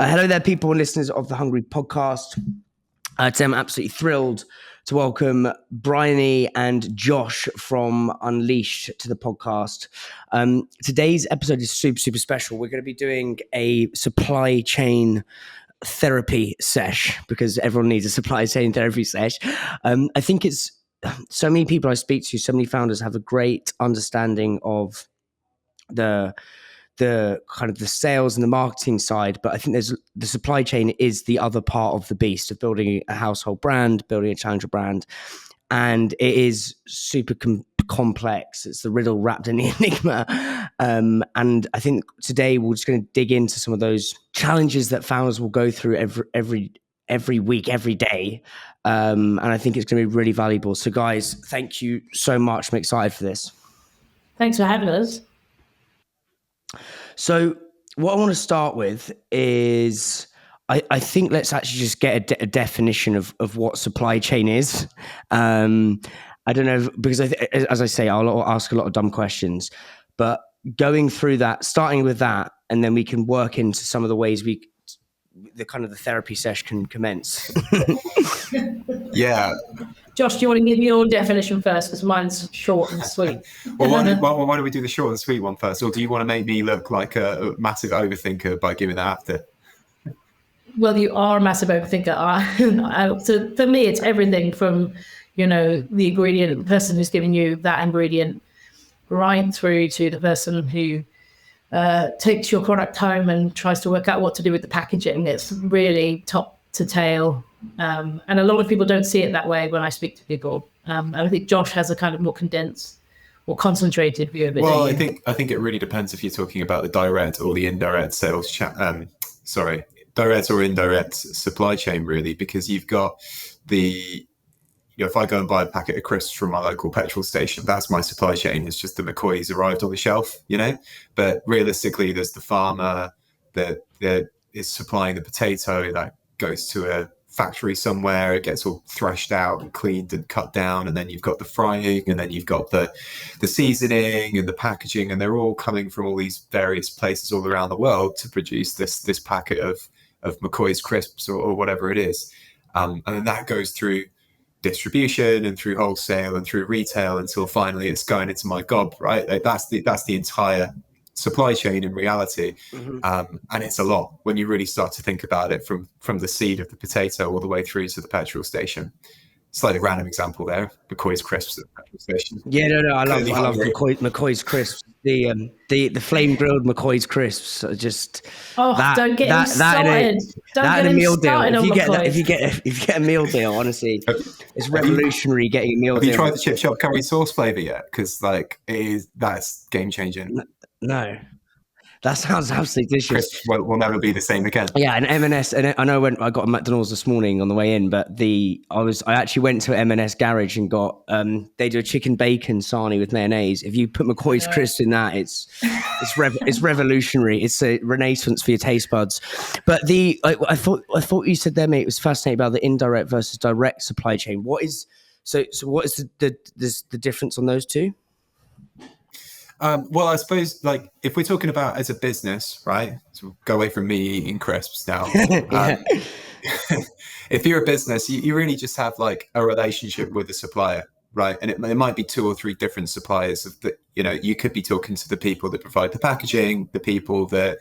Hello there, people and listeners of the Hungry Podcast. Today I'm absolutely thrilled to welcome Bryony and Josh from Unleashed to the podcast. Today's episode is super special. We're going to be doing a supply chain therapy sesh because everyone needs a supply chain therapy sesh. I think it's so many people I speak to, so many founders have a great understanding of the kind of the sales and the marketing side, but I think the supply chain is the other part of the beast of building a household brand, building a challenger brand, and it is super complex. It's the riddle wrapped in the enigma, and I think today we're just going to dig into some of those challenges that founders will go through every week, every day, and I think it's going to be really valuable. So, guys, thank you so much. I'm excited for this. Thanks for having us. So what I want to start with is I think let's actually just get a definition of what supply chain is. I don't know, because as I say, I'll ask a lot of dumb questions, but going through that, starting with that, and then we can work into some of the ways the therapy session can commence. Yeah. Josh, do you want to give your definition first? Because mine's short and sweet. Well, why don't we do the short and sweet one first? Or do you want to make me look like a massive overthinker by giving that after? Well, you are a massive overthinker. So for me, it's everything from, the ingredient, the person who's giving you that ingredient, right through to the person who takes your product home and tries to work out what to do with the packaging. It's really top to tail. And a lot of people don't see it that way when I speak to people. And I think Josh has a kind of more condensed or concentrated view of it. Well, I think it really depends if you're talking about the direct or the indirect sales direct or indirect supply chain, really, because you've got if I go and buy a packet of crisps from my local petrol station, that's my supply chain. It's just the McCoy's arrived on the shelf, But realistically, there's the farmer that is supplying the potato that goes to a factory somewhere. It gets all threshed out and cleaned and cut down, and then you've got the frying, and then you've got the seasoning and the packaging, and they're all coming from all these various places all around the world to produce this packet of McCoy's crisps or whatever it is, and then that goes through distribution and through wholesale and through retail until finally it's going into my gob, right? Like that's the entire supply chain in reality. Mm-hmm. And it's a lot when you really start to think about it from the seed of the potato all the way through to the petrol station. Slightly random example there, McCoy's crisps at the petrol station. Yeah, no, I love McCoy's crisps. The flame grilled McCoy's crisps are just don't get him started. That in a meal deal. If you get a meal deal, honestly, it's revolutionary getting a meal deal. Have you tried the chip shop curry sauce flavor yet? Because that's game changing. No. That sounds absolutely delicious. Will never be the same again. Yeah, and M&S, and I know I got a McDonald's this morning on the way in, but I actually went to M&S garage and got they do a chicken bacon sarnie with mayonnaise. If you put McCoy's crisps in that, it's revolutionary. It's a renaissance for your taste buds. But I thought you said there, mate, it was fascinating about the indirect versus direct supply chain. What is the difference on those two? Well, I suppose, if we're talking about as a business, right? So we'll go away from me eating crisps now. If you're a business, you really just have a relationship with the supplier, right? And it might be 2 or 3 different suppliers. You could be talking to the people that provide the packaging, the people that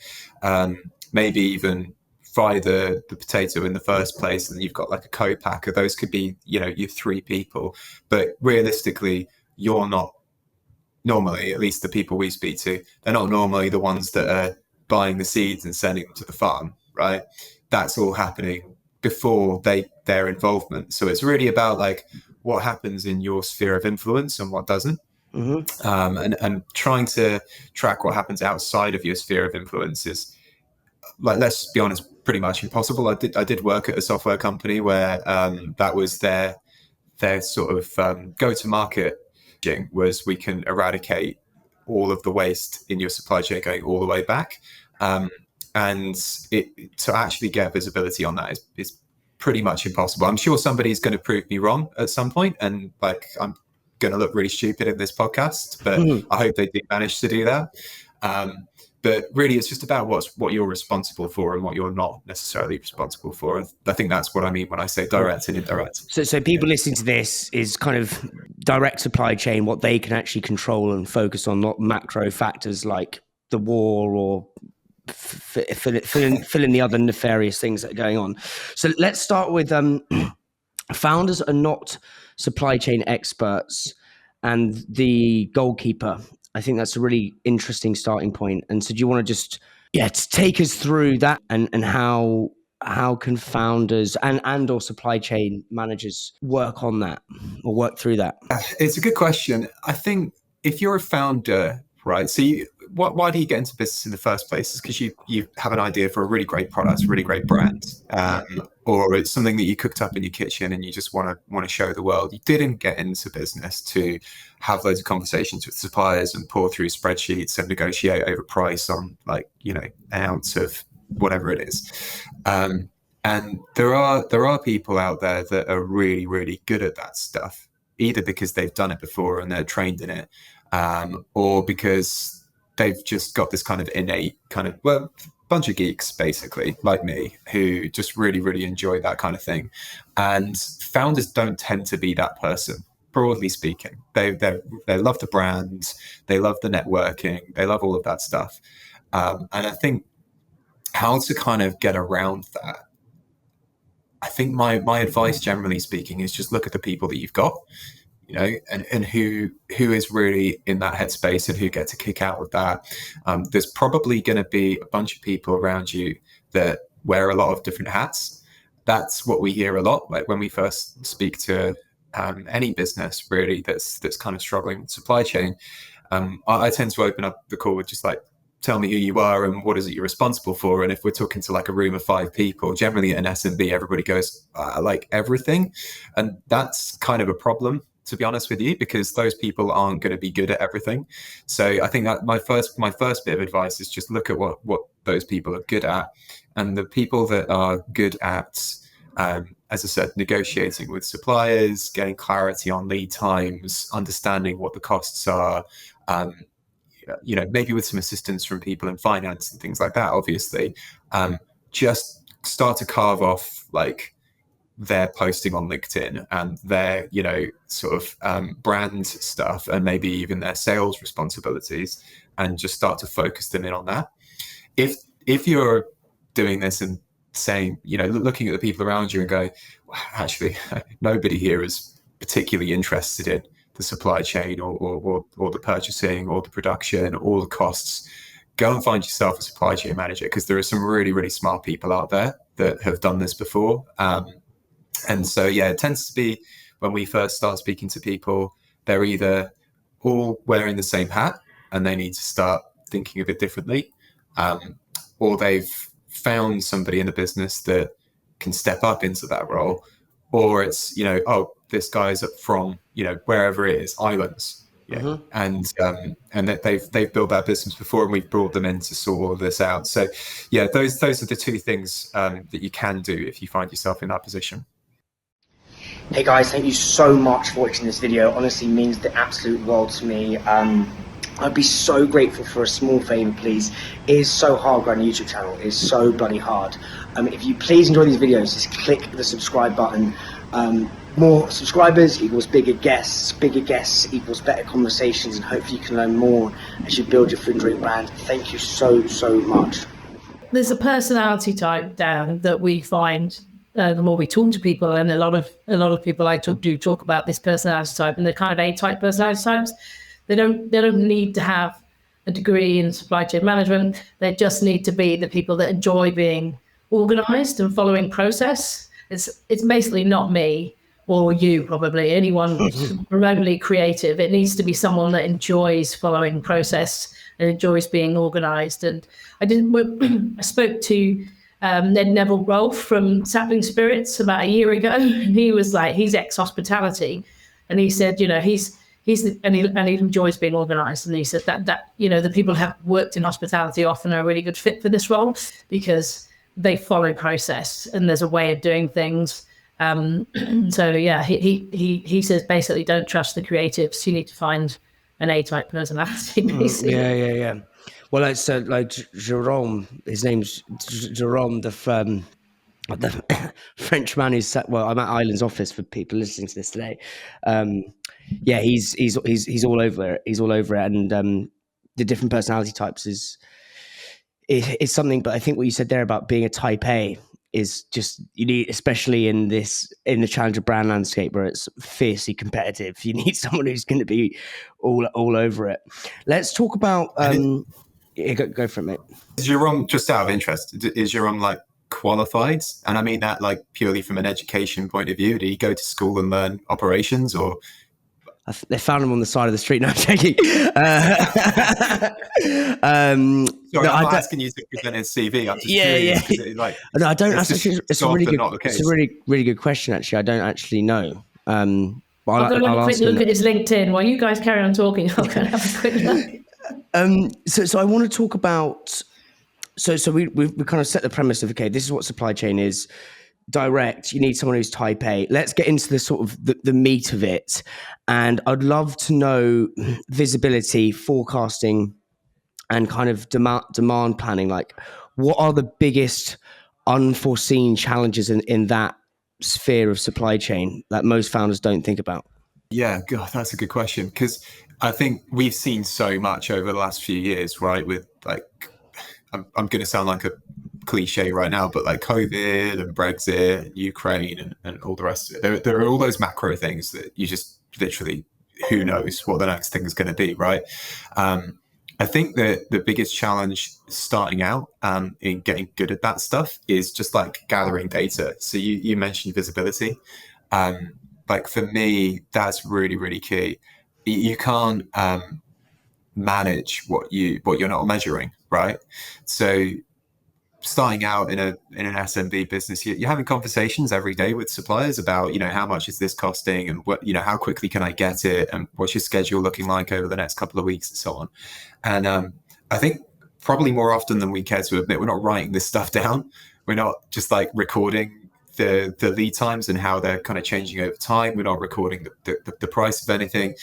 maybe even fry the potato in the first place, and you've got a co-packer. Those could be, your 3 people. But realistically, you're not normally, at least the people we speak to, they're not normally the ones that are buying the seeds and sending them to the farm, right? That's all happening before their involvement. So it's really about what happens in your sphere of influence and what doesn't. Mm-hmm. And trying to track what happens outside of your sphere of influence is, let's be honest, pretty much impossible. I did work at a software company where that was their sort of go-to-market was we can eradicate all of the waste in your supply chain going all the way back. And to actually get visibility on that is pretty much impossible. I'm sure somebody's going to prove me wrong at some point, and I'm going to look really stupid in this podcast, but I hope they do manage to do that. But really, it's just about what you're responsible for and what you're not necessarily responsible for. And I think that's what I mean when I say direct and indirect. So people listening to this is kind of direct supply chain, what they can actually control and focus on, not macro factors like the war or fill in the other nefarious things that are going on. So let's start with founders are not supply chain experts and the goalkeeper. I think that's a really interesting starting point. And so do you want to just take us through that and how can founders and or supply chain managers work on that or work through that? It's a good question. I think if you're a founder, right, so why do you get into business in the first place? Is because you have an idea for a really great product, really great brand, or it's something that you cooked up in your kitchen and you just want to show the world. You didn't get into business to have loads of conversations with suppliers and pour through spreadsheets and negotiate over price on an ounce of whatever it is. And there are people out there that are really, really good at that stuff, either because they've done it before and they're trained in it, or because they've just got this kind of innate bunch of geeks, basically, like me, who just really, really enjoy that kind of thing. And founders don't tend to be that person, broadly speaking. They love the brand, they love the networking, they love all of that stuff. And I think how to kind of get around that, I think my advice, generally speaking, is just look at the people that you've got, and who is really in that headspace and who gets a kick out of that. There's probably going to be a bunch of people around you that wear a lot of different hats. That's what we hear a lot. Like when we first speak to any business really that's kind of struggling with supply chain, I tend to open up the call with just like, tell me who you are and what is it you're responsible for. And if we're talking to like a room of 5 people, generally at an SMB, everybody goes, like everything. And that's kind of a problem, to be honest with you, because those people aren't going to be good at everything. So I think that my first bit of advice is just look at what those people are good at. And the people that are good at, as I said, negotiating with suppliers, getting clarity on lead times, understanding what the costs are, maybe with some assistance from people in finance and things like that, obviously, just start to carve off like their posting on LinkedIn and their, sort of brand stuff and maybe even their sales responsibilities, and just start to focus them in on that. If you're doing this and saying, looking at the people around you and going, well, actually, nobody here is particularly interested in the supply chain or the purchasing or the production or the costs, go and find yourself a supply chain manager, because there are some really, really smart people out there that have done this before. And so, it tends to be when we first start speaking to people, they're either all wearing the same hat and they need to start thinking of it differently, or they've found somebody in the business that can step up into that role, or it's, this guy's from, wherever it is, islands. Yeah. Mm-hmm. And that they've built that business before and we've brought them in to sort all of this out. So those are the two things that you can do if you find yourself in that position. Hey guys, thank you so much for watching this video. Honestly, means the absolute world to me. I'd be so grateful for a small favor, please. It is so hard growing a YouTube channel. It is so bloody hard. If you please enjoy these videos, just click the subscribe button. More subscribers equals bigger guests equals better conversations, and hopefully you can learn more as you build your food and drink brand. Thank you so much. There's a personality type, Dan, that we find the more we talk to people, and a lot of people do talk about this personality type, and they're kind of A-type personality types. They don't need to have a degree in supply chain management. They just need to be the people that enjoy being organized and following process. It's basically not me or you, probably anyone remotely creative. It needs to be someone that enjoys following process and enjoys being organized. And I spoke to Ned Neville Rolfe from Sapling Spirits about a year ago, and he was like, he's ex-hospitality, and he said, and he enjoys being organized, and he said that the people who have worked in hospitality often are a really good fit for this role because they follow process and there's a way of doing things. So he says basically don't trust the creatives. You need to find an A-type personality, basically. Yeah. Well, it's like Jerome. His name's Jerome, the French man who's sat. Well, I'm at Island's office for people listening to this today. Yeah, he's all over it. He's all over it, and the different personality types is something. But I think what you said there about being a type A is just, you need, especially in the challenger brand landscape where it's fiercely competitive, you need someone who's going to be all over it. Let's talk about yeah, go for it, mate. Is Jerome, just out of interest, is Jerome like qualified? And I mean that like purely from an education point of view. Did he go to school and learn operations, or They found him on the side of the street. No, I'm joking. sorry, I'm not asking you to present his CV. I'm just curious. Like, no, I don't. It's It's a really good. It's a really good question. Actually, I don't actually know. But I'll go and have a quick look at his LinkedIn while you guys carry on talking. I'll go and have a quick look. So I want to talk about. So we kind of set the premise of, okay, this is what supply chain is. Direct, you need someone who's type A. Let's get into the sort of the meat of it. And I'd love to know visibility, forecasting, and kind of demand planning. Like, what are the biggest unforeseen challenges in that sphere of supply chain that most founders don't think about? Yeah, God, that's a good question, because I think we've seen so much over the last few years, right? With like, I'm going to sound like a cliche right now, but like COVID and Brexit and Ukraine and all the rest of it. There are all those macro things that you just literally, who knows what the next thing is going to be, right? I think that the biggest challenge starting out in getting good at that stuff is just like gathering data. So you mentioned visibility. Like for me, that's really, really key. You can't manage what you're not measuring, right? So starting out in an SMB business, you're having conversations every day with suppliers about, how much is this costing, and what, how quickly can I get it, and what's your schedule looking like over the next couple of weeks, and so on. And I think probably more often than we care to admit, we're not writing this stuff down. We're not just like recording the lead times and how they're kind of changing over time. We're not recording the price of anything.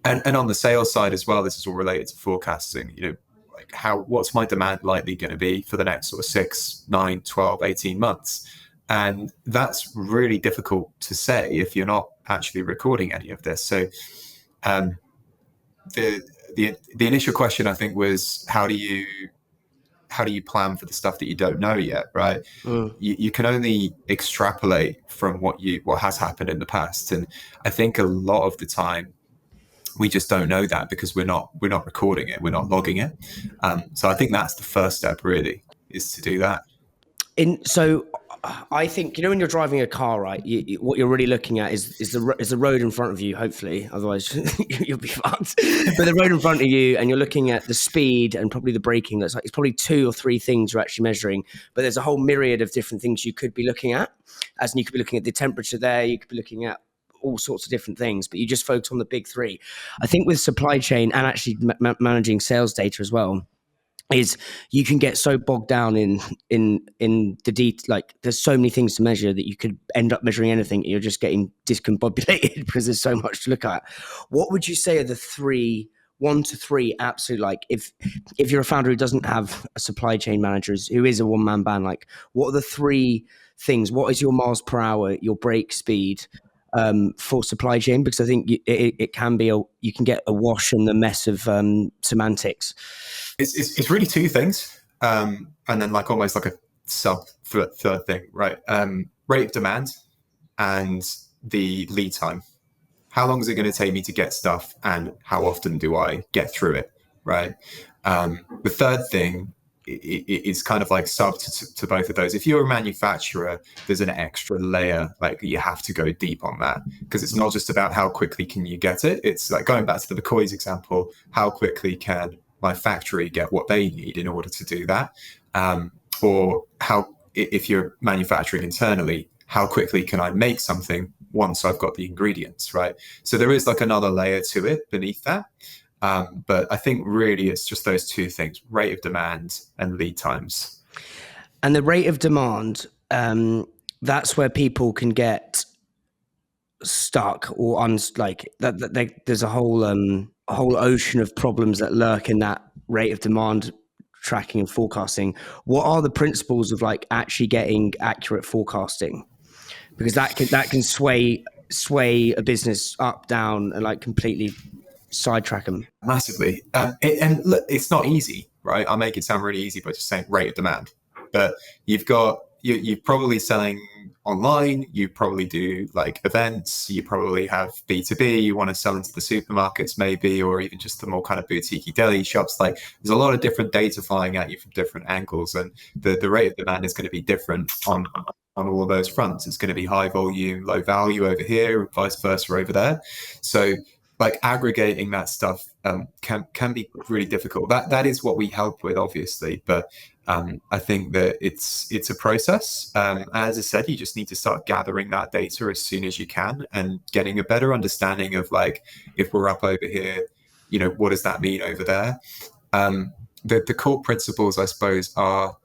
And on the sales side as well, this is all related to forecasting, like what's my demand likely going to be for the next sort of 6, 9, 12, 18 months. And that's really difficult to say if you're not actually recording any of this. So the initial question, I think, was how do you plan for the stuff that you don't know yet, right? You can only extrapolate from what has happened in the past. And I think a lot of the time, we just don't know that because we're not recording it, we're not logging it. So I think that's the first step, really, is to do that. So I think, when you're driving a car, right, what you're really looking at is the road in front of you, hopefully, otherwise you'll be fucked. But the road in front of you, and you're looking at the speed and probably the braking. It's probably 2 or 3 things you're actually measuring, but there's a whole myriad of different things you could be looking at. As in, you could be looking at the temperature there, you could be looking at all sorts of different things, but you just focus on the big 3. I think with supply chain and actually managing sales data as well, is you can get so bogged down in the detail. Like, there's so many things to measure that you could end up measuring anything. You're just getting discombobulated because there's so much to look at. What would you say are the 1 to 3 absolute, like, if you're a founder who doesn't have a supply chain manager, who is a one-man band, like, what are the 3 things? What is your miles per hour, your brake speed, for supply chain? Because I think it can be you can get a wash in the mess of semantics. It's really 2 things, and then like almost like a sub third thing, right? Rate of demand and the lead time. How long is it going to take me to get stuff, and how often do I get through it, right? The third thing is kind of like sub to both of those. If you're a manufacturer, there's an extra layer, like you have to go deep on that, because it's not just about how quickly can you get it. It's like going back to the McCoy's example, how quickly can my factory get what they need in order to do that? Or how, if you're manufacturing internally, how quickly can I make something once I've got the ingredients, right? So there is like another layer to it beneath that. But I think really it's just those 2 things: rate of demand and lead times. And the rate of demand, that's where people can get stuck or there's a whole ocean of problems that lurk in that rate of demand tracking and forecasting. What are the principles of like actually getting accurate forecasting? Because that can sway a business up, down, and like completely sidetrack them. Massively. And look, it's not easy, right? I'll make it sound really easy by just saying rate of demand. But you're probably selling online, you probably do like events, you probably have B2B, you want to sell into the supermarkets maybe, or even just the more kind of boutique deli shops. Like there's a lot of different data flying at you from different angles, and the rate of demand is going to be different on all of those fronts. It's going to be high volume, low value over here, vice versa over there. So like aggregating that stuff can be really difficult. That is what we help with, obviously, but I think that it's a process. As I said, you just need to start gathering that data as soon as you can and getting a better understanding of like, if we're up over here, what does that mean over there? The core principles, I suppose, are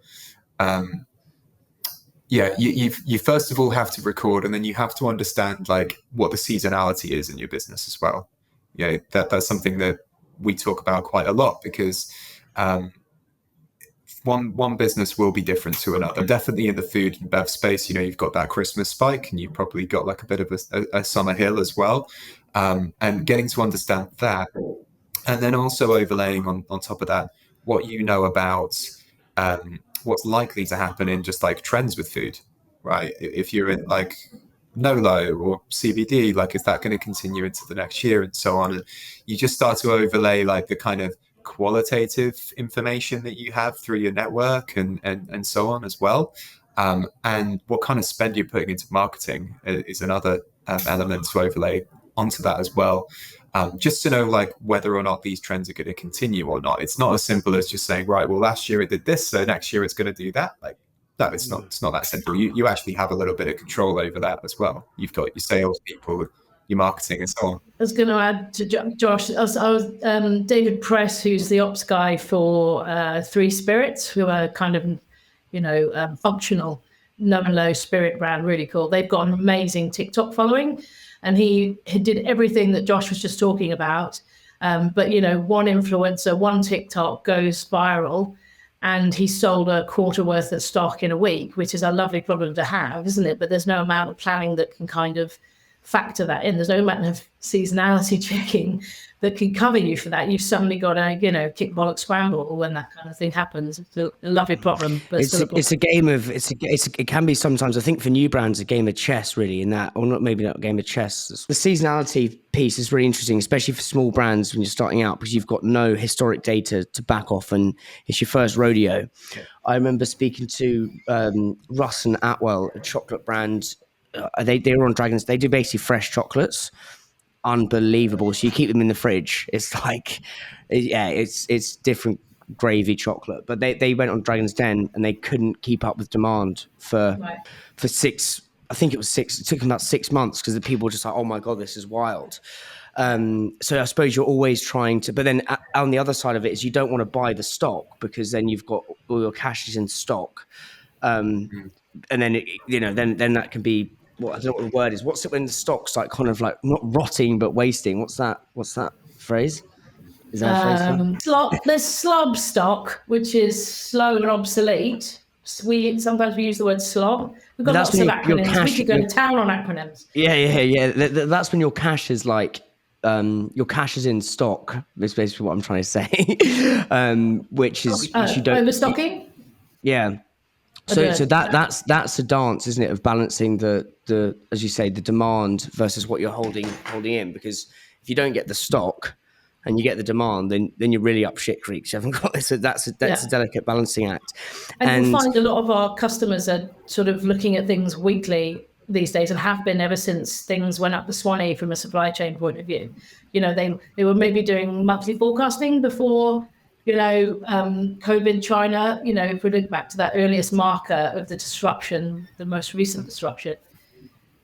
you first of all have to record, and then you have to understand like what the seasonality is in your business as well. That's something that we talk about quite a lot, because one business will be different to another. Definitely in the food and bev space, you've got that Christmas spike, and you've probably got like a bit of a summer hill as well. And getting to understand that, and then also overlaying on top of that what you know about what's likely to happen in just like trends with food, right? If you're in like NOLO or CBD, like, is that going to continue into the next year and so on? And you just start to overlay like the kind of qualitative information that you have through your network and so on as well. And what kind of spend you're putting into marketing is another element to overlay onto that as well. Just to know like whether or not these trends are going to continue or not. It's not as simple as just saying, right, well, last year it did this, so next year it's going to do that. Like, no, it's not that simple. You actually have a little bit of control over that as well. You've got your sales people, your marketing, and so on. I was going to add to Josh, I was David Press, who's the ops guy for Three Spirits, who are kind of, functional no spirit brand, really cool. They've got an amazing TikTok following, and he did everything that Josh was just talking about. But, one influencer, one TikTok goes viral, and he sold a quarter worth of stock in a week, which is a lovely problem to have, isn't it? But there's no amount of planning that can kind of factor that in. There's no amount of seasonality checking that can cover you for that. You've suddenly got to, kick bollock scramble when that kind of thing happens. It's a lovely problem, but it's a game of it can be sometimes. I think for new brands, a game of chess, really. In that, or maybe not a game of chess. The seasonality piece is really interesting, especially for small brands when you're starting out, because you've got no historic data to back off, and it's your first rodeo. I remember speaking to Russ and Atwell, a chocolate brand. They were on Dragons. They do basically fresh chocolates. Unbelievable. So you keep them in the fridge. It's like, it's different gravy chocolate. But they went on Dragon's Den and they couldn't keep up with demand for 6. I think it was 6. It took them about 6 months because the people were just like, oh my god, this is wild. So I suppose you're always trying to. But then on the other side of it is you don't want to buy the stock, because then you've got all your cash is in stock, and then then that can be. Well, I don't know what the word is. What's it when the stock's like kind of like not rotting but wasting? What's that phrase? Is that a phrase? There's slob stock, which is slow and obsolete. Sometimes we use the word slob. We've got lots of acronyms. We could go to town on acronyms. Yeah. That's when your cash is like your cash is in stock. That's basically what I'm trying to say. Which you don't overstocking. Yeah. So that's a dance, isn't it, of balancing the as you say, the demand versus what you're holding in, because if you don't get the stock and you get the demand, then you're really up shit creeks. You haven't got this. So that's a delicate balancing act. And you'll find a lot of our customers are sort of looking at things weekly these days, and have been ever since things went up the Swanee from a supply chain point of view. They were maybe doing monthly forecasting before COVID, China, if we look back to that earliest marker of the disruption, the most recent disruption,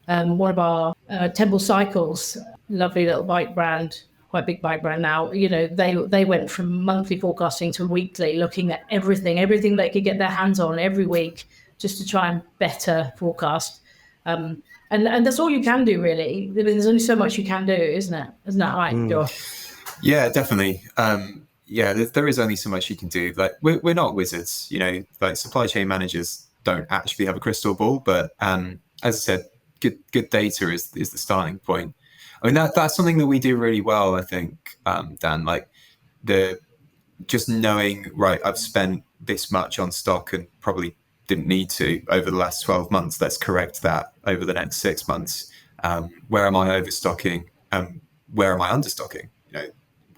one of our Temple Cycles, lovely little bike brand, quite big bike brand now, they went from monthly forecasting to weekly, looking at everything they could get their hands on every week, just to try and better forecast. And that's all you can do, really. I mean, there's only so much you can do, isn't it? Isn't that right, Josh? Yeah, definitely. yeah, there is only so much you can do. Like we're not wizards, you know. Like supply chain managers don't actually have a crystal ball, but as I said, good data is the starting point. I mean that's something that we do really well, I think, Dan. Like the just knowing, right, I've spent this much on stock and probably didn't need to over the last 12 months. Let's correct that over the next 6 months. Where am I overstocking? Where am I understocking? You know,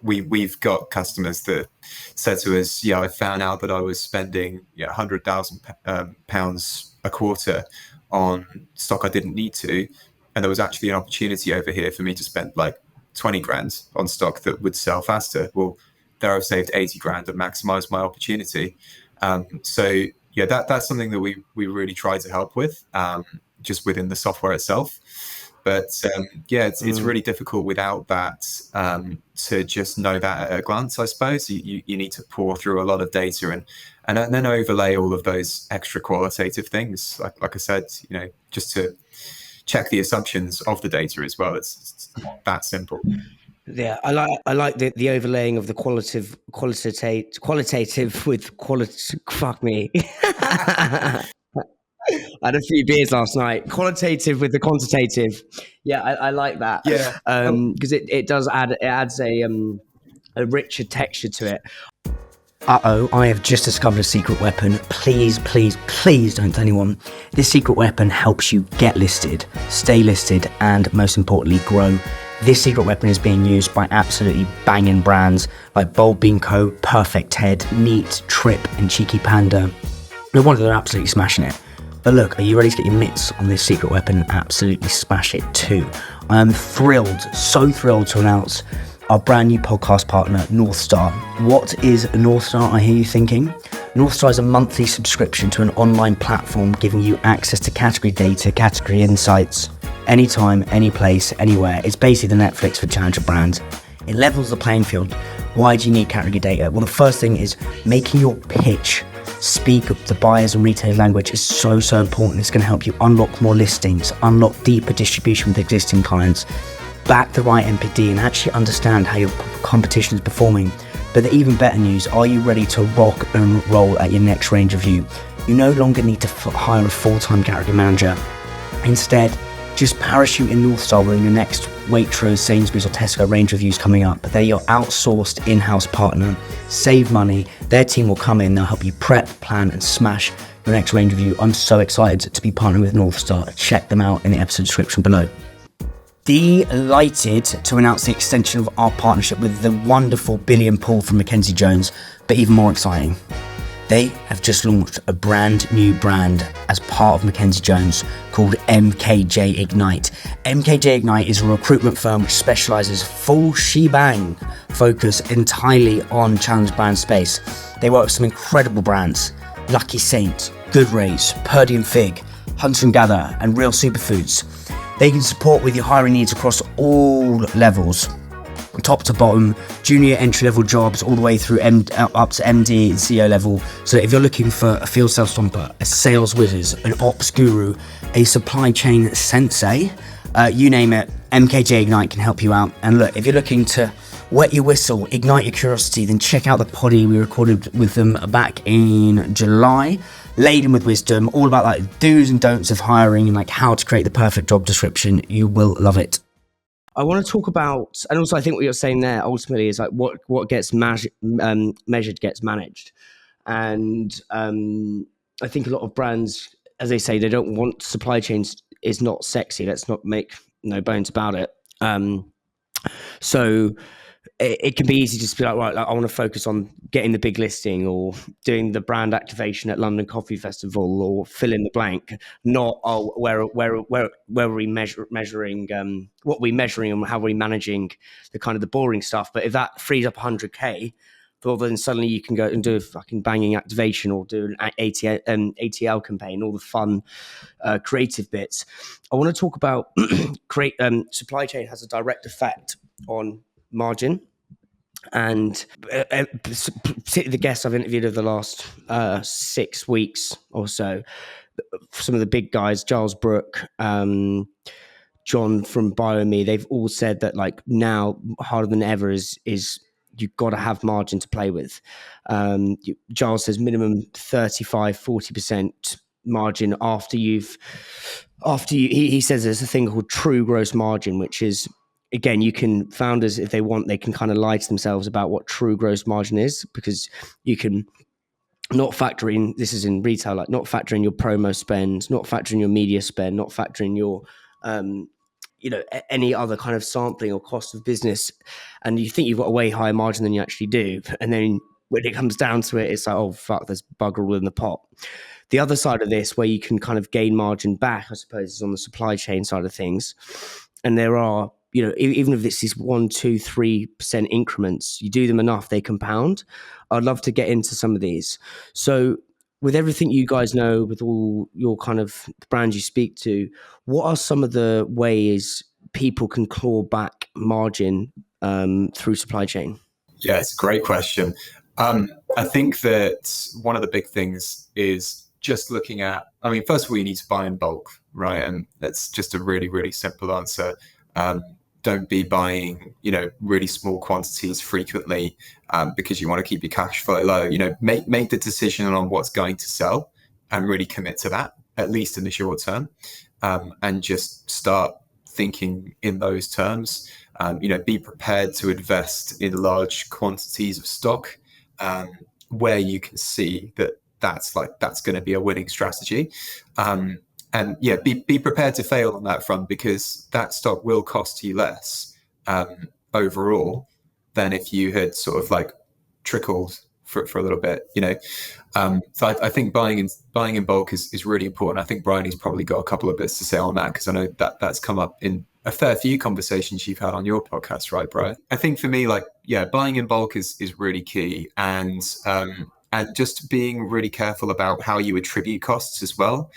we've got customers that said to us, yeah, I found out that I was spending £100,000 a quarter on stock I didn't need to. And there was actually an opportunity over here for me to spend like 20 grand on stock that would sell faster. Well, there I've saved 80 grand and maximized my opportunity. So yeah, that's something that we really try to help with, just within the software itself. But yeah, it's really difficult without that, to just know that at a glance. I suppose you need to pour through a lot of data and then overlay all of those extra qualitative things. Like I said, you know, just to check the assumptions of the data as well. It's that simple. Yeah, I like the overlaying of the qualitative with quality. Fuck me. I had a few beers last night. Qualitative with the quantitative. Yeah, I like that. Yeah, because it adds a richer texture to it. I have just discovered a secret weapon. Please, please, please don't tell anyone. This secret weapon helps you get listed, stay listed, and most importantly, grow. This secret weapon is being used by absolutely banging brands like Bold Bean Co, Perfect Head, Neat, Trip, and Cheeky Panda. No wonder they're absolutely smashing it. But look, are you ready to get your mitts on this secret weapon and absolutely smash it too? I am thrilled, so thrilled to announce our brand new podcast partner, North Star. What is North Star, I hear you thinking? North Star is a monthly subscription to an online platform giving you access to category data, category insights, anytime, any place, anywhere. It's basically the Netflix for challenger brands. It levels the playing field. Why do you need category data? Well, the first thing is making your pitch speak the buyers and retailers language is so important. It's going to help you unlock more listings, unlock deeper distribution with existing clients, back the right NPD, and actually understand how your competition is performing. But the even better news, are you ready to rock and roll at your next range review? You no longer need to hire a full-time category manager. Instead, just parachute in North Star when your next Waitrose, Sainsbury's or Tesco range reviews coming up. They're your outsourced in-house partner. Save money. Their team will come in. They'll help you prep, plan and smash your next range review. I'm so excited to be partnering with North Star. Check them out in the episode description below. Delighted to announce the extension of our partnership with the wonderful Billy and Paul from Mackenzie Jones, but even more exciting, they have just launched a brand new brand as part of Mackenzie Jones called MKJ Ignite. MKJ Ignite is a recruitment firm which specializes full shebang, focus entirely on challenge brand space. They work with some incredible brands, Lucky Saint, Good Race, Purdy and Fig, Hunt and Gather, and Real Superfoods. They can support with your hiring needs across all levels, top to bottom, junior entry-level jobs, all the way through up to MD and CEO level. So if you're looking for a field sales stomper, a sales wizard, an ops guru, a supply chain sensei, you name it, MKJ Ignite can help you out. And look, if you're looking to wet your whistle, ignite your curiosity, then check out the poddy we recorded with them back in July. Laden with wisdom, all about like do's and don'ts of hiring and like how to create the perfect job description. You will love it. I want to talk about, and also I think what you're saying there ultimately is like what gets measured gets managed. And I think a lot of brands, as they say, they don't want supply chains is not sexy. Let's not make no bones about it. So it can be easy just to be like, I want to focus on getting the big listing or doing the brand activation at London Coffee Festival or fill in the blank, not where are we measuring what we're measuring and how we're managing the kind of the boring stuff. But if that frees up 100k, well, then suddenly you can go and do a fucking banging activation or do an ATL campaign, all the fun creative bits. I want to talk about supply chain has a direct effect on margin. And particularly the guests I've interviewed over the last 6 weeks or so, some of the big guys, Giles Brook, John from Bryony, they've all said that like now harder than ever is you've got to have margin to play with. Giles says minimum 35-40% margin after you. He says there's a thing called true gross margin, which is, again, founders, if they want, they can kind of lie to themselves about what true gross margin is, because you can not factor in, this is in retail, like not factor in your promo spend, not factor in your media spend, not factor in your any other kind of sampling or cost of business, and you think you've got a way higher margin than you actually do, and then when it comes down to it, it's like, oh fuck, there's bugger all in the pot. The other side of this, where you can kind of gain margin back, I suppose, is on the supply chain side of things. And there are, even if this is 1, 2, 3% increments, you do them enough, they compound. I'd love to get into some of these. So with everything you guys know, with all your kind of brands you speak to, what are some of the ways people can claw back margin through supply chain? Yeah, it's a great question. I think that one of the big things is just looking at, first of all, you need to buy in bulk, right? And that's just a really, really simple answer. Don't be buying, really small quantities frequently because you want to keep your cash flow low. Make the decision on what's going to sell and really commit to that, at least in the short term, and just start thinking in those terms. Be prepared to invest in large quantities of stock where you can see that that's going to be a winning strategy. And yeah, be prepared to fail on that front, because that stock will cost you less overall than if you had sort of like trickled for a little bit, So I think buying in bulk is really important. I think Bryony's probably got a couple of bits to say on that, because I know that's come up in a fair few conversations you've had on your podcast, right, Brian? I think for me, buying in bulk is really key, and just being really careful about how you attribute costs as well.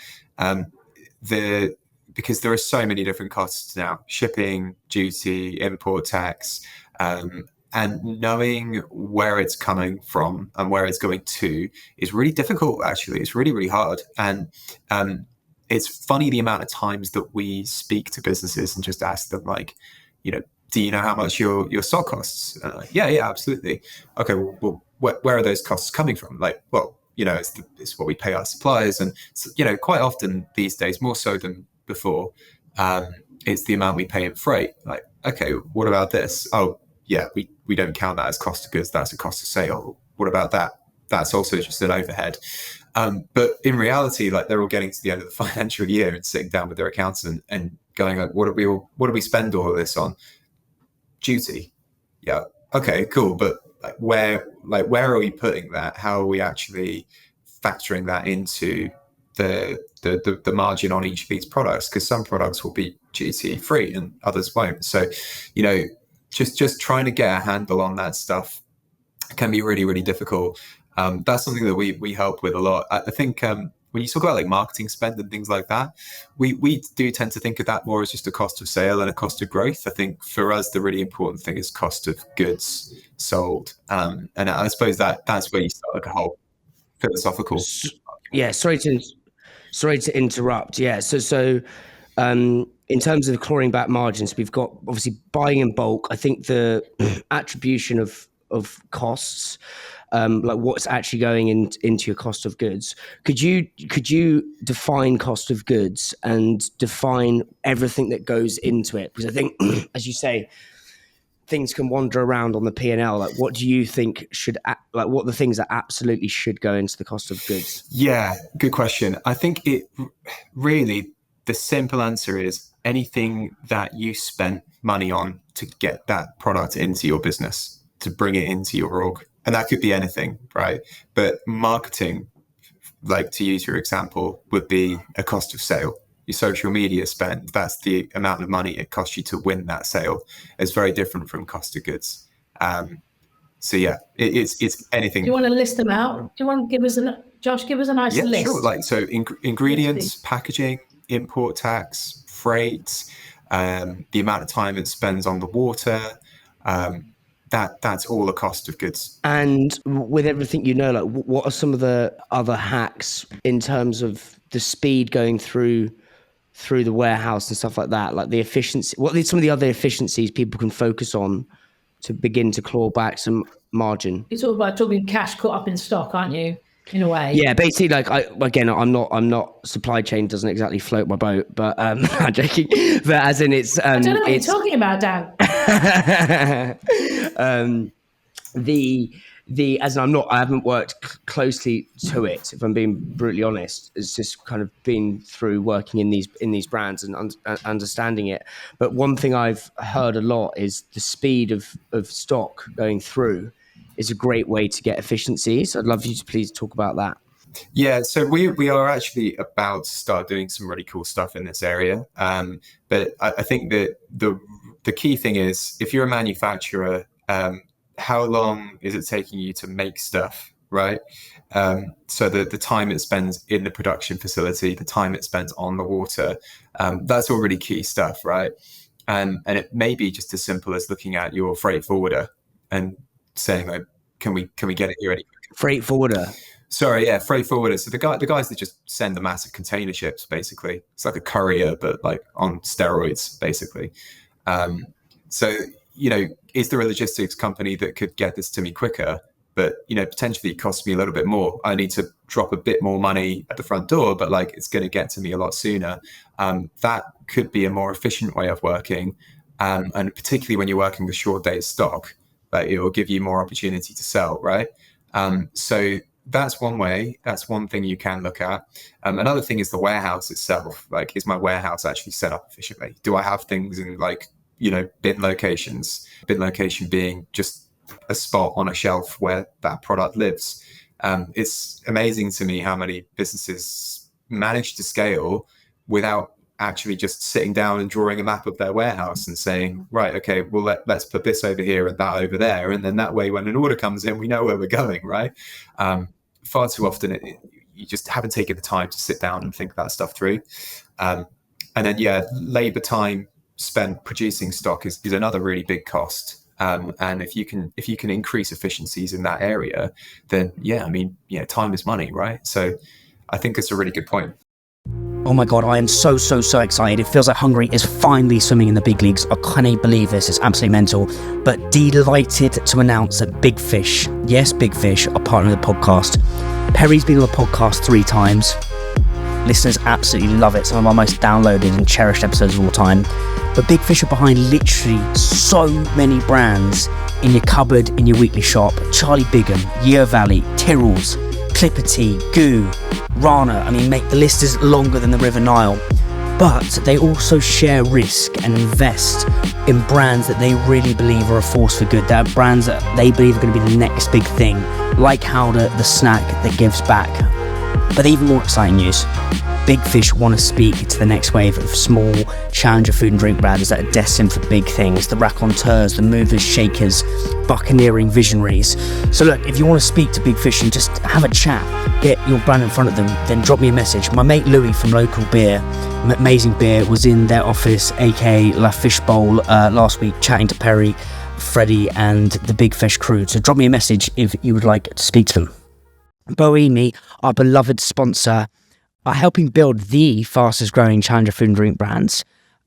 Because there are so many different costs now: shipping, duty, import tax, and knowing where it's coming from and where it's going to is really difficult. Actually, it's really, really hard. And it's funny the amount of times that we speak to businesses and just ask them, do you know how much your stock costs? Yeah, absolutely. Okay, well, where are those costs coming from? It's what we pay our suppliers, and quite often these days, more so than before, it's the amount we pay in freight. Okay, what about this? Oh, yeah, we don't count that as cost of goods. That's a cost of sale. What about that? That's also just an overhead. But in reality, they're all getting to the end of the financial year and sitting down with their accountant and going, what do we spend all of this on? Duty. Yeah. Okay, cool. But where are we putting that? How are we actually factoring that into the margin on each of these products? Because some products will be duty free and others won't. So, just trying to get a handle on that stuff can be really, really difficult. That's something that we help with a lot. I think when you talk about marketing spend and things like that, we do tend to think of that more as just a cost of sale and a cost of growth. I think for us, the really important thing is cost of goods sold. And I suppose that's where you start a whole philosophical. Yeah, sorry to interrupt. Yeah, so in terms of clawing back margins, we've got obviously buying in bulk. I think the attribution of costs, what's actually going into your cost of goods. Could you define cost of goods and define everything that goes into it? Because I think, as you say, things can wander around on the P&L. What do you think what are the things that absolutely should go into the cost of goods? Yeah, good question. I think it really, the simple answer is anything that you spent money on to get that product into your business, to bring it into your org. And that could be anything, right? But marketing, to use your example, would be a cost of sale. Your social media spend, that's the amount of money it costs you to win that sale. It's very different from cost of goods. So yeah, it's anything. Do you want to list them out? Do you want to give us Josh, give us a nice list? Sure. Ingredients, packaging, import tax, freight, the amount of time it spends on the water, that's all a cost of goods. And with everything, what are some of the other hacks in terms of the speed going through the warehouse and stuff like that? The efficiency, what are some of the other efficiencies people can focus on to begin to claw back some margin? You're talking cash caught up in stock, aren't you? In a way. Yeah, basically, like I'm not supply chain doesn't exactly float my boat, but I'm joking. But as in, it's I don't know what you're talking about, Dan. The as in I haven't worked closely to it, if I'm being brutally honest. It's just kind of been through working in these brands and understanding it. But one thing I've heard a lot is the speed of stock going through is a great way to get efficiencies. I'd love you to please talk about that. Yeah, so we are actually about to start doing some really cool stuff in this area. But I think that the key thing is, if you're a manufacturer, how long is it taking you to make stuff, right? So the time it spends in the production facility, the time it spends on the water, that's all really key stuff, right? And it may be just as simple as looking at your freight forwarder and saying, like, can we get it here any quicker? Freight forwarder. Sorry, yeah, freight forwarder. So the guys that just send the massive container ships, basically. It's like a courier, but like on steroids, basically. So, is there a logistics company that could get this to me quicker? But, potentially it costs me a little bit more. I need to drop a bit more money at the front door, but like it's going to get to me a lot sooner. That could be a more efficient way of working. And particularly when you're working with short days stock, that it will give you more opportunity to sell, right? So that's one way. That's one thing you can look at. Another thing is the warehouse itself. Like, is my warehouse actually set up efficiently? Do I have things in bin locations? Bin location being just a spot on a shelf where that product lives. It's amazing to me how many businesses manage to scale without actually just sitting down and drawing a map of their warehouse and saying, right, okay, well, let's put this over here and that over there. And then that way, when an order comes in, we know where we're going, right? Far too often, you just haven't taken the time to sit down and think that stuff through. And then, labor time spent producing stock is another really big cost. And if you can increase efficiencies in that area, then time is money, right? So I think it's a really good point. Oh my God, I am so excited. It feels like Hungary is finally swimming in the big leagues. I can't believe this. It's absolutely mental. But delighted to announce that Big Fish, yes, Big Fish, are partnering with the podcast. Perry's been on the podcast 3 times. Listeners absolutely love it. Some of our most downloaded and cherished episodes of all time. But Big Fish are behind literally so many brands in your cupboard, in your weekly shop. Charlie Bigham, Year Valley, Tyrrell's, Clipper Tea, Goo, Rana. I mean, mate, the list is longer than the River Nile. But they also share risk and invest in brands that they really believe are a force for good. That are brands that they believe are going to be the next big thing, like Howder, the snack that gives back. But even more exciting news, Big Fish want to speak to the next wave of small challenger food and drink brands that are destined for big things, the raconteurs, the movers, shakers, buccaneering visionaries. So look, if you want to speak to Big Fish and just have a chat, get your brand in front of them, then drop me a message. My mate Louis from Local Beer, Amazing Beer, was in their office, aka La Fish Bowl, last week, chatting to Perry, Freddie and the Big Fish crew. So drop me a message if you would like to speak to them. Bryony, our beloved sponsor, are helping build the fastest growing challenger food and drink brands.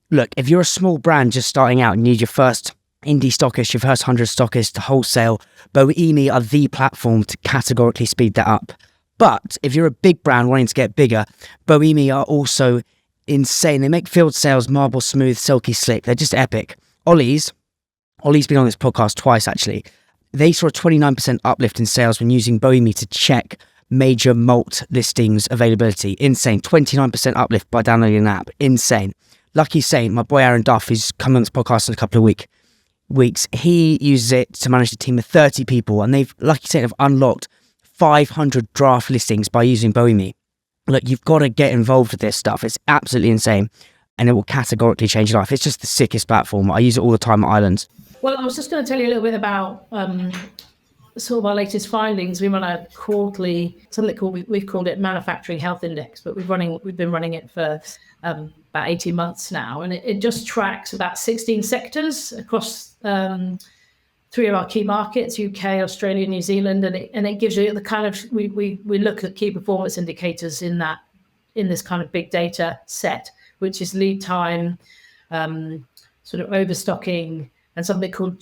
Look, if you're a small brand just starting out and need your first indie stockist, your first 100 stockists to wholesale, Bryony are the platform to categorically speed that up. But if you're a big brand wanting to get bigger, Bryony are also insane. They make field sales marble smooth, silky slick. They're just epic. Ollie's been on this podcast twice actually. They saw a 29% uplift in sales when using Bryony to check major malt listings availability. Insane. 29% uplift by downloading an app. Insane. Lucky Saint, my boy Aaron Duff, who's coming on this podcast in a couple of weeks, he uses it to manage a team of 30 people, and Lucky Saint have unlocked 500 draft listings by using Bryony. Look, you've got to get involved with this stuff. It's absolutely insane, and it will categorically change your life. It's just the sickest platform. I use it all the time at Islands. Well, I was just going to tell you a little bit about sort of our latest findings. We run a quarterly, we've called it Manufacturing Health Index, but we've been running it for about 18 months now, and it just tracks about 16 sectors across 3 of our key markets: UK, Australia, New Zealand, and it gives you the kind of we look at key performance indicators in this kind of big data set, which is lead time, sort of overstocking, and something called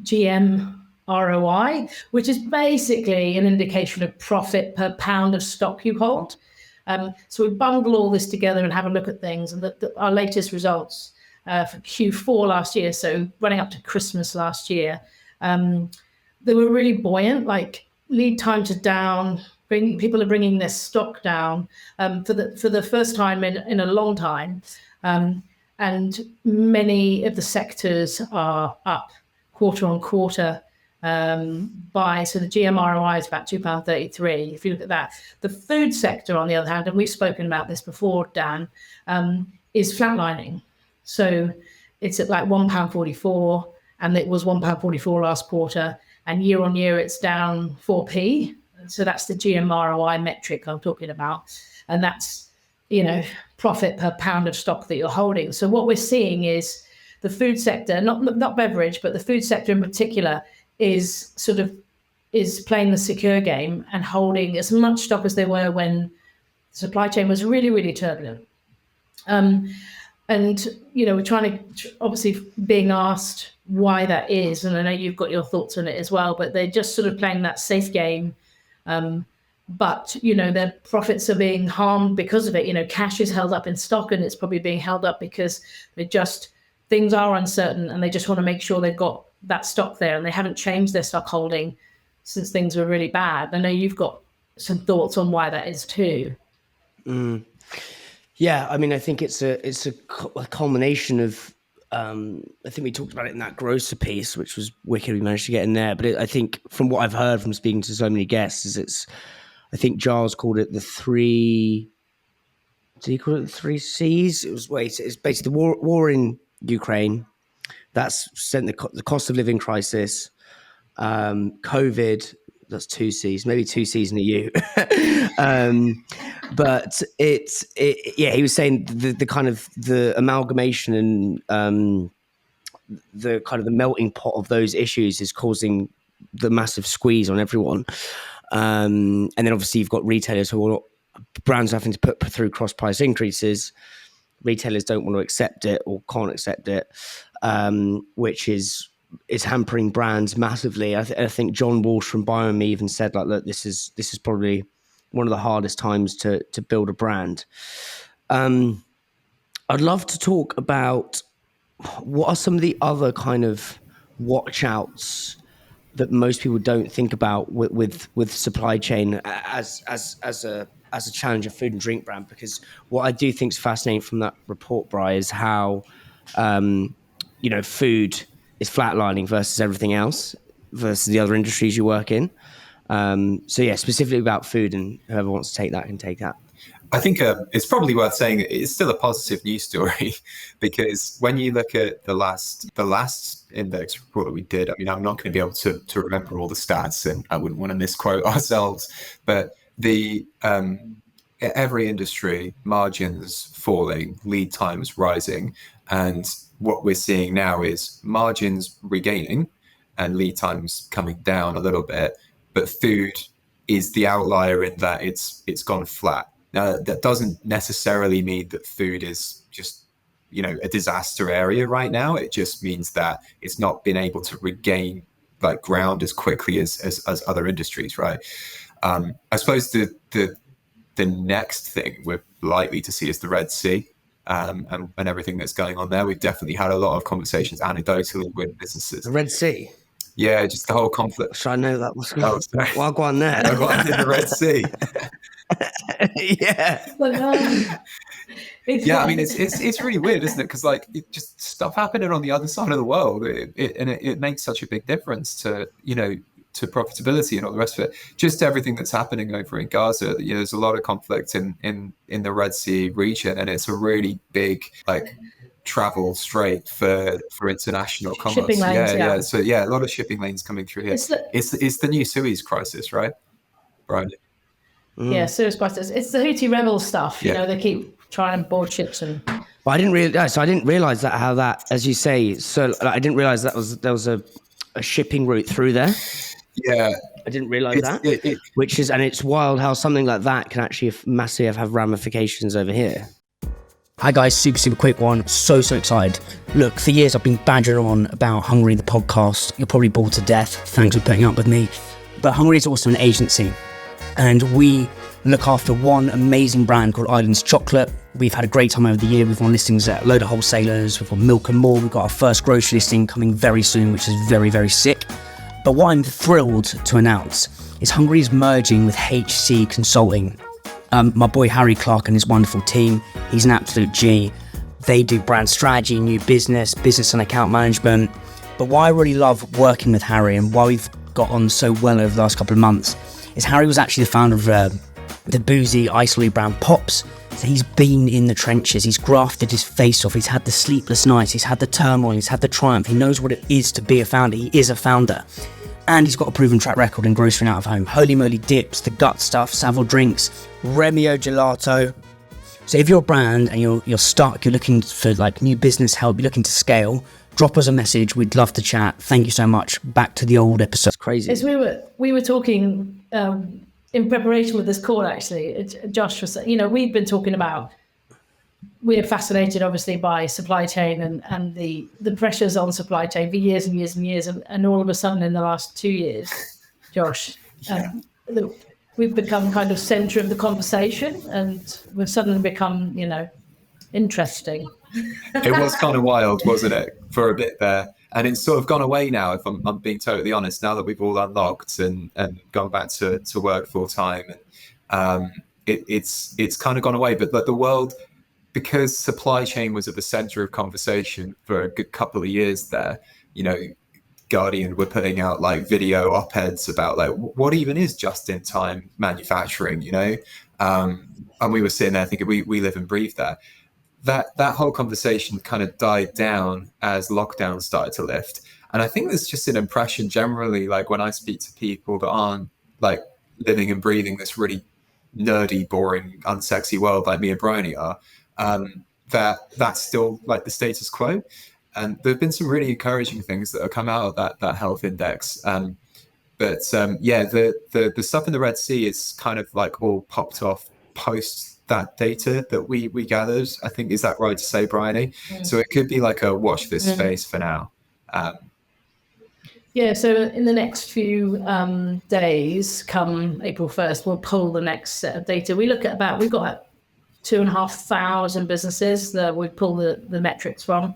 GM ROI, which is basically an indication of profit per pound of stock you hold. So we bundle all this together and have a look at things. And our latest results for Q4 last year, so running up to Christmas last year, they were really buoyant. Like lead times are down. People are bringing their stock down for the first time in a long time. And many of the sectors are up quarter on quarter so the GM ROI is about £2.33. If you look at that, the food sector, on the other hand, and we've spoken about this before, Dan, is flatlining. So it's at like £1.44, and it was £1.44 last quarter, and year on year it's down 4p. So that's the GM ROI metric I'm talking about, and that's profit per pound of stock that you're holding. So what we're seeing is the food sector, not beverage, but the food sector in particular, is playing the secure game and holding as much stock as they were when the supply chain was really, really turbulent. And we're trying to, obviously being asked why that is, and I know you've got your thoughts on it as well, but they're just sort of playing that safe game. But their profits are being harmed because of it. Cash is held up in stock, and it's probably being held up because things are uncertain, and they just want to make sure they've got that stock there, and they haven't changed their stock holding since things were really bad. I know you've got some thoughts on why that is too. Yeah, I mean, I think it's a culmination of. I think we talked about it in that grocer piece, which was wicked. We managed to get in there, but I think from what I've heard from speaking to so many guests, is I think Giles called it the three. Did he call it the 3 C's? It's basically the war in Ukraine. That's sent the cost of living crisis, COVID. That's 2 C's, maybe 2 C's in a U. But he was saying the kind of the amalgamation and the kind of the melting pot of those issues is causing the massive squeeze on everyone. And then obviously you've got retailers brands having to put through cross price increases. Retailers don't want to accept it or can't accept it, which is hampering brands massively. I think John Walsh from Bryony even said, like, look, this is probably one of the hardest times to build a brand. I'd love to talk about what are some of the other kind of watch outs that most people don't think about with supply chain as a challenger food and drink brand, because what I do think is fascinating from that report, Bri, is how food is flatlining versus everything else, versus the other industries you work in. Specifically about food, and whoever wants to take that can take that. I think it's probably worth saying it's still a positive news story because when you look at the last index report that we did, I mean, I'm not going to be able to remember all the stats, and I wouldn't want to misquote ourselves, but the every industry, margins falling, lead times rising, and what we're seeing now is margins regaining and lead times coming down a little bit, but food is the outlier in that it's gone flat. Now, that doesn't necessarily mean that food is just, a disaster area right now. It just means that it's not been able to regain like ground as quickly as other industries, right? I suppose the next thing we're likely to see is the Red Sea and everything that's going on there. We've definitely had a lot of conversations anecdotally with businesses. The Red Sea? Yeah, just the whole conflict. Should I know that? Well, go on there. Go on in the Red Sea. Yeah. Yeah, I mean, it's really weird, isn't it? Because like just stuff happening on the other side of the world, it makes such a big difference to to profitability and all the rest of it. Just everything that's happening over in Gaza. There's a lot of conflict in the Red Sea region, and it's a really big travel strait for international commerce. Shipping lanes, yeah. So a lot of shipping lanes coming through here. It's the new Suez crisis, right? Bryony? Yeah, Suez crisis. It's the Houthi rebel stuff. They keep trying to board ships and. But I didn't realize that how that, as you say. So I didn't realize there was a shipping route through there. Yeah, I didn't realize that. It's wild how something like that can actually massively have ramifications over here. Hi guys, super quick one. So excited. Look, for years I've been badgering on about Hungry the podcast. You're probably bored to death. Thanks for putting up with me. But Hungry is also an agency, and we look after one amazing brand called Islands Chocolate. We've had a great time over the year. We've won listings at a load of wholesalers. We've won Milk and More. We've got our first grocery listing coming very soon, which is very sick. But what I'm thrilled to announce is Hungry is merging with HC Consulting. My boy Harry Clark and his wonderful team, he's an absolute G. They do brand strategy, new business and account management. But why I really love working with Harry and why we've got on so well over the last couple of months is Harry was actually the founder of the boozy isolated brand Pops. So he's been in the trenches, he's grafted his face off, he's had the sleepless nights, he's had the turmoil, he's had the triumph, he knows what it is to be a founder, he is a founder. And he's got a proven track record in grocery and out of home. Holy moly dips, the gut stuff, Savile drinks, Remio gelato. So if you're a brand and you're stuck, you're looking for like new business help, you're looking to scale, drop us a message. We'd love to chat. Thank you so much. Back to the old episode. It's crazy. As we were talking in preparation with this call, actually, Josh was, we've been talking about, we're fascinated obviously by supply chain and the pressures on supply chain for years and years and years. And all of a sudden in the last 2 years, Josh, we've become kind of center of the conversation, and we've suddenly become, interesting. It was kind of wild, wasn't it, for a bit there? And it's sort of gone away now, if I'm being totally honest, now that we've all unlocked and gone back to work full time. And it's kind of gone away. But the world, because supply chain was at the center of conversation for a good couple of years there, Guardian were putting out like video op-eds about like what even is just-in-time manufacturing, and we were sitting there thinking we live and breathe that. That whole conversation kind of died down as lockdown started to lift. And I think there's just an impression generally, like when I speak to people that aren't like living and breathing this really nerdy, boring, unsexy world like me and Bryony are, that's still like the status quo. And there have been some really encouraging things that have come out of that health index. But the stuff in the Red Sea is kind of like all popped off post that data that we gathered. I think, is that right to say, Bryony? So it could be like a watch this space for now. So in the next few days, come April 1st, we'll pull the next set of data. We've got 2,500 businesses that we pull the metrics from.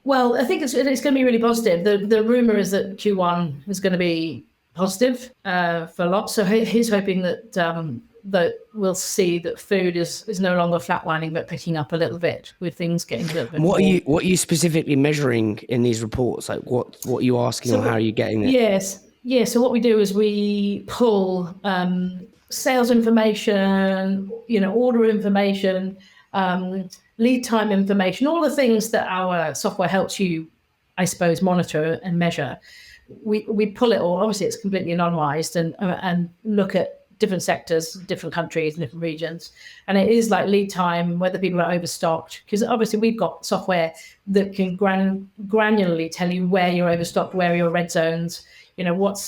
Well, I think it's going to be really positive. The rumor is that Q1 is going to be positive for a lot. So he's hoping that we'll see that food is no longer flatlining, but picking up a little bit with things getting a little bit What are you specifically measuring in these reports? Like what are you asking, or how are you getting it? Yes. So what we do is we pull sales information, order information, lead time information, all the things that our software helps you, I suppose, monitor and measure. We pull it all. Obviously, it's completely anonymized and look at different sectors, different countries, and different regions. And it is like lead time, whether people are overstocked, because obviously we've got software that can granularly tell you where you're overstocked, where your red zones, what's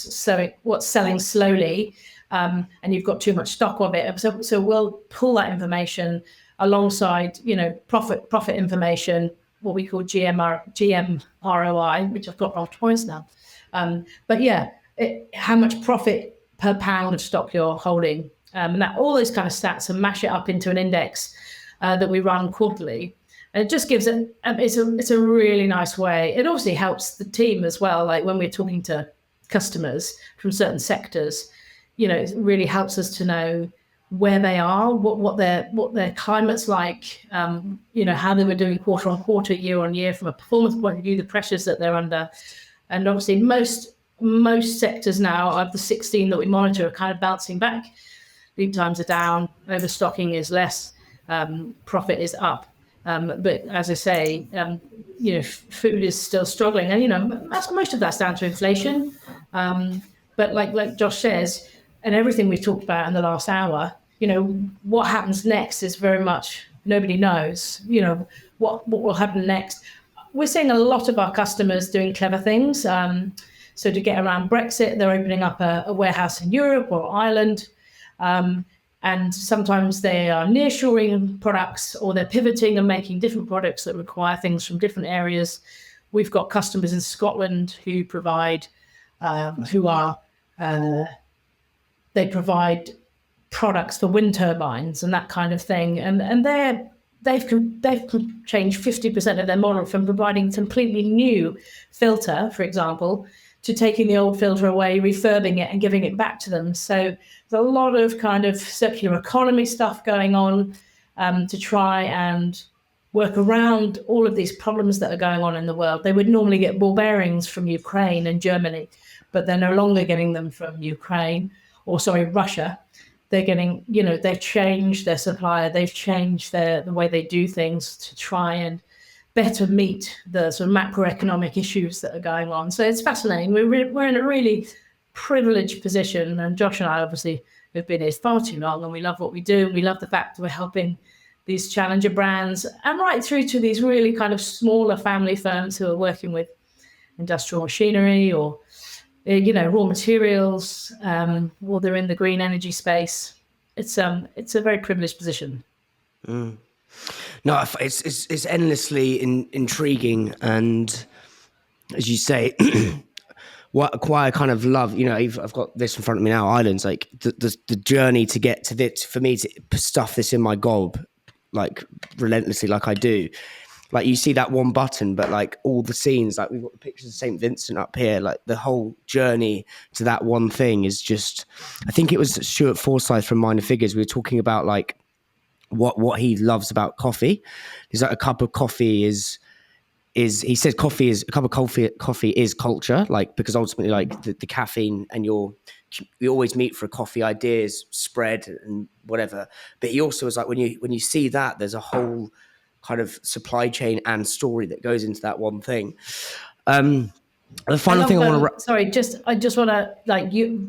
selling slowly, and you've got too much stock of it. So we'll pull that information alongside, profit information, what we call GM ROI, which I've got off twice now. How much profit per pound of stock you're holding, and that all those kind of stats, and mash it up into an index that we run quarterly. And it just gives it's a really nice way. It obviously helps the team as well. Like when we're talking to customers from certain sectors, it really helps us to know where they are, what their climate's like, how they were doing quarter on quarter, year on year from a performance point of view, the pressures that they're under. And obviously most sectors now of the 16 that we monitor are kind of bouncing back. Lead times are down, overstocking is less, profit is up. But as I say, food is still struggling, and most of that's down to inflation. But like Josh says, and everything we've talked about in the last hour, what happens next is very much nobody knows. What will happen next. We're seeing a lot of our customers doing clever things. So to get around Brexit, they're opening up a warehouse in Europe or Ireland. And sometimes they are nearshoring products, or they're pivoting and making different products that require things from different areas. We've got customers in Scotland who provide, they provide products for wind turbines and that kind of thing, and they've changed 50% of their model from providing a completely new filter, for example, to taking the old filter away, refurbing it, and giving it back to them. So there's a lot of kind of circular economy stuff going on to try and work around all of these problems that are going on in the world. They would normally get ball bearings from Ukraine and Germany, but they're no longer getting them from Russia. They're getting, they've changed their supplier, they've changed the way they do things to try and better meet the sort of macroeconomic issues that are going on. So it's fascinating. We're in a really privileged position, and Josh and I obviously have been here far too long, and we love what we do. We love the fact that we're helping these challenger brands, and right through to these really kind of smaller family firms who are working with industrial machinery or raw materials, or they're in the green energy space. It's a very privileged position. Mm. No, it's endlessly intriguing, and as you say, what I kind of love. I've got this in front of me now. Islands, like the journey to get to this, for me to stuff this in my gob, like relentlessly, like I do. Like you see that one button, but like all the scenes, like we've got the pictures of St. Vincent up here, like the whole journey to that one thing is just, I think it was Stuart Forsyth from Minor Figures. We were talking about like what he loves about coffee. He's like, a cup of coffee is he said a cup of coffee is culture, like, because ultimately like the caffeine and we always meet for a coffee, ideas spread and whatever. But he also was like, when you see that, there's a whole kind of supply chain and story that goes into that one thing. The final thing I want to... I just want to,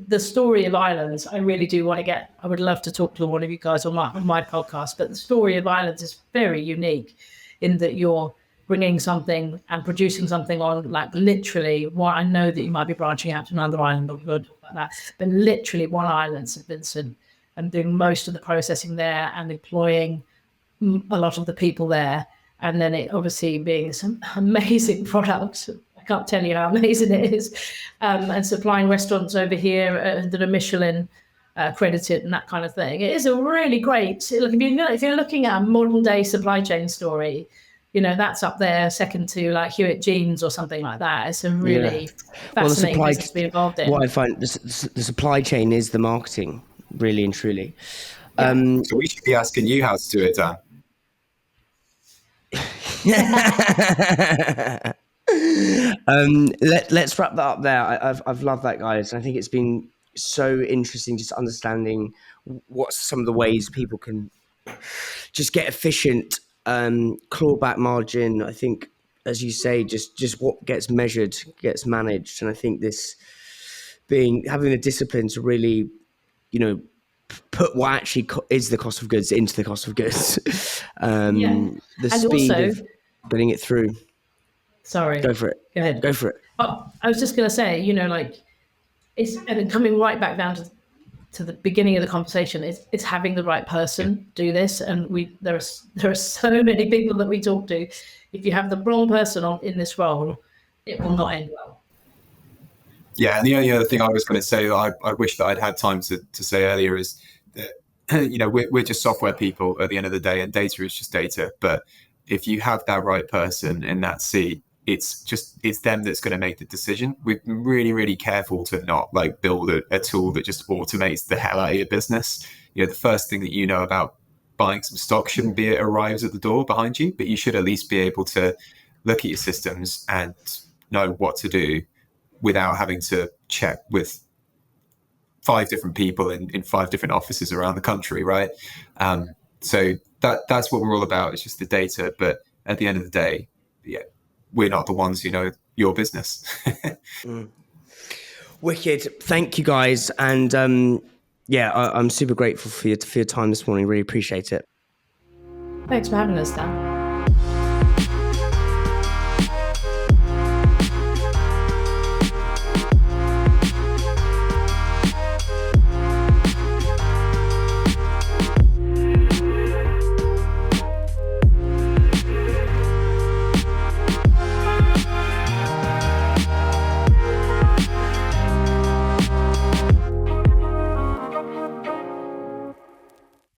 the story of Islands, I really do want to get... I would love to talk to one of you guys on my podcast, but the story of Islands is very unique in that you're bringing something and producing something on, like, literally, I know that you might be branching out to another island, or good like that, but literally one island, St. Vincent, and doing most of the processing there and employing a lot of the people there, and then it obviously being some amazing products. I can't tell you how amazing it is, and supplying restaurants over here that are Michelin accredited and that kind of thing. It is a really great. If you're looking at a modern day supply chain story, that's up there second to like Hewitt Jeans or something like that. It's a really fascinating business to be involved in. What I find the supply chain is the marketing, really and truly. So we should be asking you how to do it, Dan. Let's wrap that up there. I've loved that, guys. I think it's been so interesting just understanding what's some of the ways people can just get efficient, clawback margin. I think, as you say, just what gets measured gets managed, and I think this having the discipline to really, put what actually is the cost of goods into the cost of goods. The speed of getting it through. Sorry. Go for it. Go ahead. Go for it. Oh, I was just going to say, it's coming right back down to the beginning of the conversation. It's having the right person do this, and there are so many people that we talk to. If you have the wrong person in this role, it will not end well. Yeah, and the only other thing I was going to say that I wish that I'd had time to say earlier is that we're just software people at the end of the day, and data is just data. But if you have that right person in that seat, it's them that's going to make the decision. We've been really, really careful to not build a tool that just automates the hell out of your business. The first thing that about buying some stock shouldn't be it arrives at the door behind you, but you should at least be able to look at your systems and know what to do without having to check with 5 different people in 5 different offices around the country, right? So that's what we're all about. It's just the data. But at the end of the day, we're not the ones who know your business. Wicked. Thank you, guys. And I'm super grateful for your time this morning. Really appreciate it. Thanks for having us, Dan.